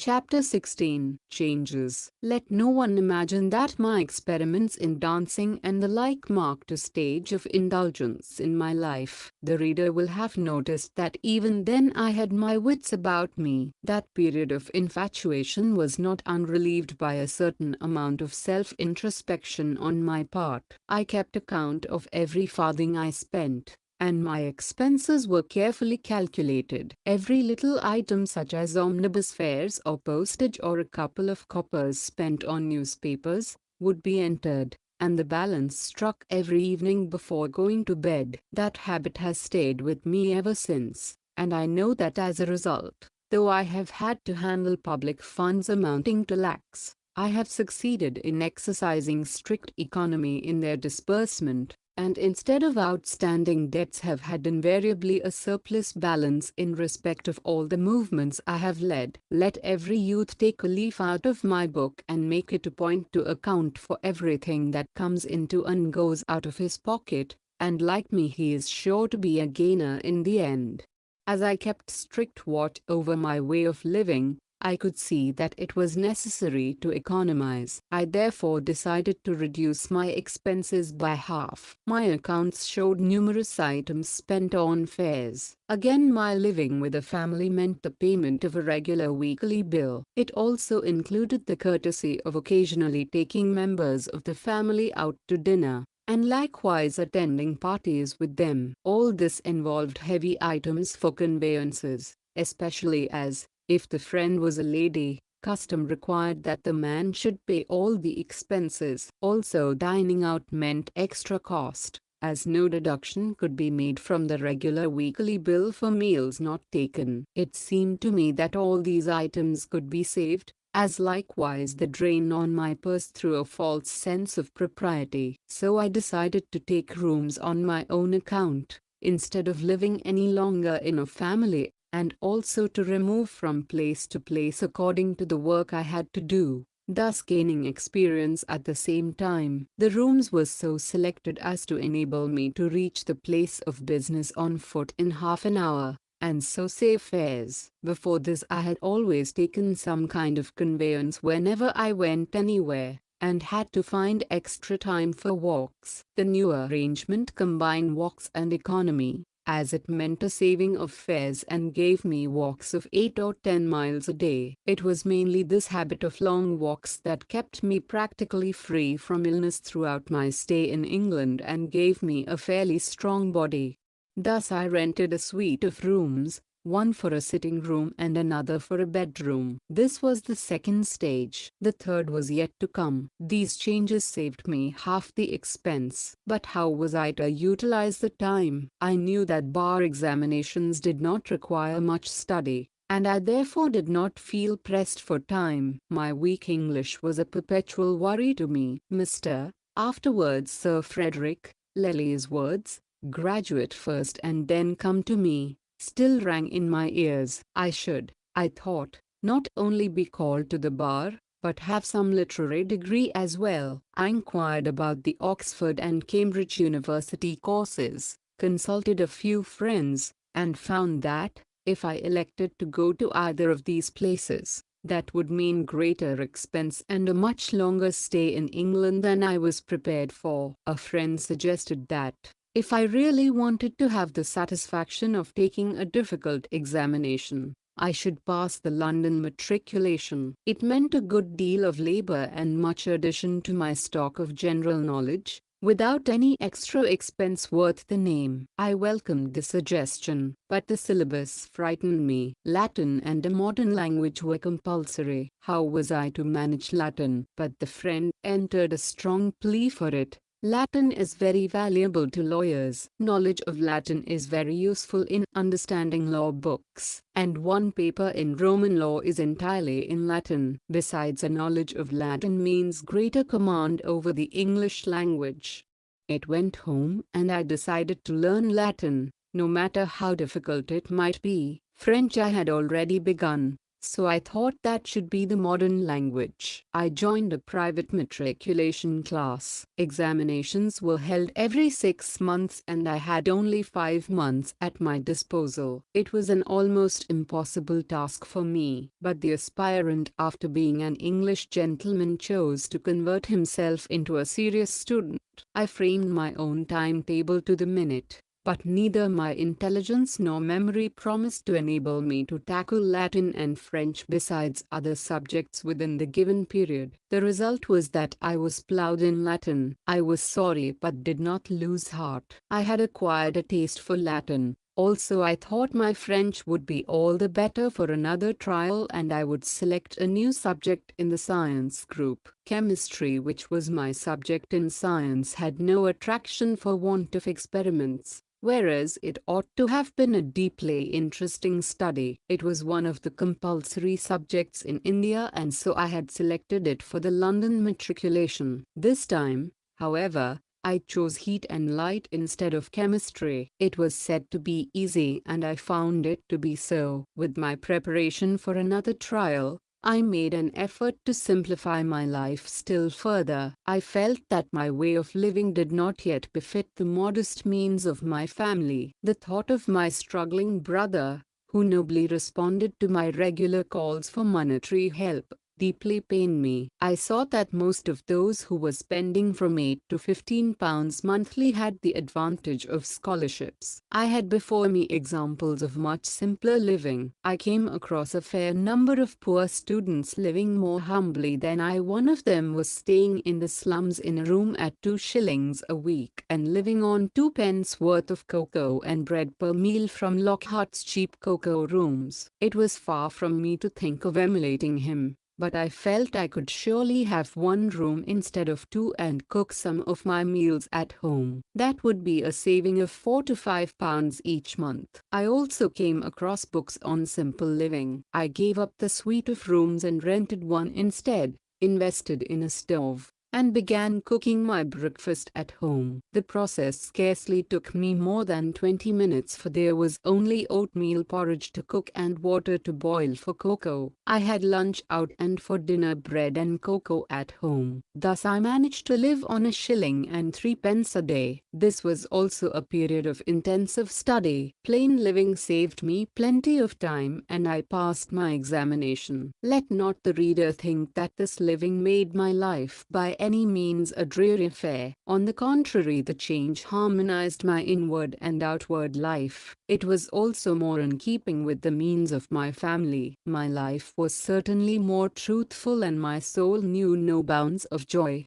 Chapter 16 Changes. Let no one imagine that my experiments in dancing and the like marked a stage of indulgence in my life. The reader will have noticed that even then I had my wits about me. That period of infatuation was not unrelieved by a certain amount of self-introspection on my part. I kept account of every farthing I spent, and my expenses were carefully calculated. Every little item, such as omnibus fares or postage or a couple of coppers spent on newspapers, would be entered, and the balance struck every evening before going to bed. That habit has stayed with me ever since, and I know that as a result, though I have had to handle public funds amounting to lakhs, I have succeeded in exercising strict economy in their disbursement, and instead of outstanding debts have had invariably a surplus balance in respect of all the movements I have led. Let every youth take a leaf out of my book and make it a point to account for everything that comes into and goes out of his pocket, and like me he is sure to be a gainer in the end. As I kept strict watch over my way of living, I could see that it was necessary to economize. I therefore decided to reduce my expenses by half. My accounts showed numerous items spent on fares. Again, my living with a family meant the payment of a regular weekly bill. It also included the courtesy of occasionally taking members of the family out to dinner, and likewise attending parties with them. All this involved heavy items for conveyances, especially as, if the friend was a lady, custom required that the man should pay all the expenses. Also, dining out meant extra cost, as no deduction could be made from the regular weekly bill for meals not taken. It seemed to me that all these items could be saved, as likewise the drain on my purse through a false sense of propriety. So I decided to take rooms on my own account, instead of living any longer in a family, and also to remove from place to place according to the work I had to do, thus gaining experience at the same time. The rooms were so selected as to enable me to reach the place of business on foot in half an hour, and so save fares. Before this I had always taken some kind of conveyance whenever I went anywhere, and had to find extra time for walks. The new arrangement combined walks and economy, as it meant a saving of fares and gave me walks of 8 or 10 miles a day. It was mainly this habit of long walks that kept me practically free from illness throughout my stay in England and gave me a fairly strong body. Thus I rented a suite of rooms, one for a sitting room and another for a bedroom. This was the second stage. The third was yet to come. These changes saved me half the expense. But how was I to utilize the time? I knew that bar examinations did not require much study, and I therefore did not feel pressed for time. My weak English was a perpetual worry to me. Mr. afterwards Sir Frederick Lely's words, "Graduate first and then come to me," still rang in my ears. I should, I thought, not only be called to the bar, but have some literary degree as well. I inquired about the Oxford and Cambridge University courses, consulted a few friends, and found that, if I elected to go to either of these places, that would mean greater expense and a much longer stay in England than I was prepared for. A friend suggested that, if I really wanted to have the satisfaction of taking a difficult examination, I should pass the London matriculation. It meant a good deal of labor and much addition to my stock of general knowledge, without any extra expense worth the name. I welcomed the suggestion, but the syllabus frightened me. Latin and a modern language were compulsory. How was I to manage Latin? But the friend entered a strong plea for it. Latin is very valuable to lawyers. Knowledge of Latin is very useful in understanding law books, and one paper in Roman law is entirely in Latin. Besides, a knowledge of Latin means greater command over the English language. It went home, and I decided to learn Latin, no matter how difficult it might be. French I had already begun, so I thought that should be the modern language. I joined a private matriculation class. Examinations were held every 6 months and I had only 5 months at my disposal. It was an almost impossible task for me, but the aspirant, after being an English gentleman, chose to convert himself into a serious student. I framed my own timetable to the minute, but neither my intelligence nor memory promised to enable me to tackle Latin and French besides other subjects within the given period. The result was that I was plowed in Latin. I was sorry but did not lose heart. I had acquired a taste for Latin. Also, I thought my French would be all the better for another trial and I would select a new subject in the science group. Chemistry, which was my subject in science, had no attraction for want of experiments. Whereas it ought to have been a deeply interesting study. It was one of the compulsory subjects in India and so I had selected it for the London matriculation. This time, however, I chose heat and light instead of chemistry. It was said to be easy and I found it to be so. With my preparation for another trial, I made an effort to simplify my life still further. I felt that my way of living did not yet befit the modest means of my family. The thought of my struggling brother, who nobly responded to my regular calls for monetary help, deeply pained me. I saw that most of those who were spending from £8 to £15 monthly had the advantage of scholarships. I had before me examples of much simpler living. I came across a fair number of poor students living more humbly than I. One of them was staying in the slums in a room at 2 shillings a week and living on 2 pence worth of cocoa and bread per meal from Lockhart's cheap cocoa rooms. It was far from me to think of emulating him, but I felt I could surely have 1 room instead of 2 and cook some of my meals at home. That would be a saving of £4 to £5 each month. I also came across books on simple living. I gave up the suite of rooms and rented one instead, invested in a stove, and began cooking my breakfast at home. The process scarcely took me more than 20 minutes, for there was only oatmeal porridge to cook and water to boil for cocoa. I had lunch out and for dinner bread and cocoa at home. Thus I managed to live on 1 shilling and 3 pence a day. This was also a period of intensive study. Plain living saved me plenty of time and I passed my examination. Let not the reader think that this living made my life by any means a dreary affair. On the contrary, the change harmonized my inward and outward life. It was also more in keeping with the means of my family. My life was certainly more truthful and my soul knew no bounds of joy.